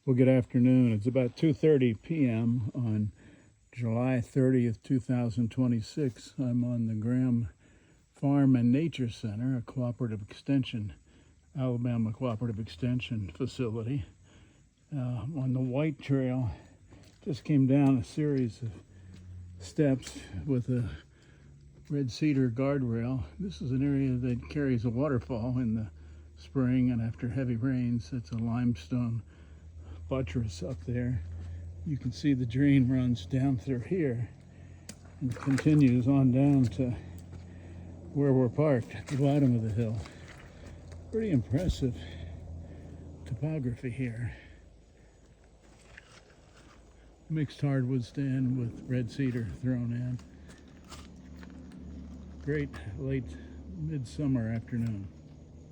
Well, good afternoon. It's about 2:30 p.m. on July 30th, 2026. I'm on the Graham Farm and Nature Center, a cooperative extension, Alabama Cooperative Extension facility. On the White Trail, just came down a series of steps with a red cedar guardrail. This is an area that carries a waterfall in the spring, and after heavy rains, it's a limestone buttress up there. You can see the drain runs down through here and continues on down to where we're parked at the bottom of the hill. Pretty impressive topography here. Mixed hardwood stand with red cedar thrown in. Great late midsummer afternoon.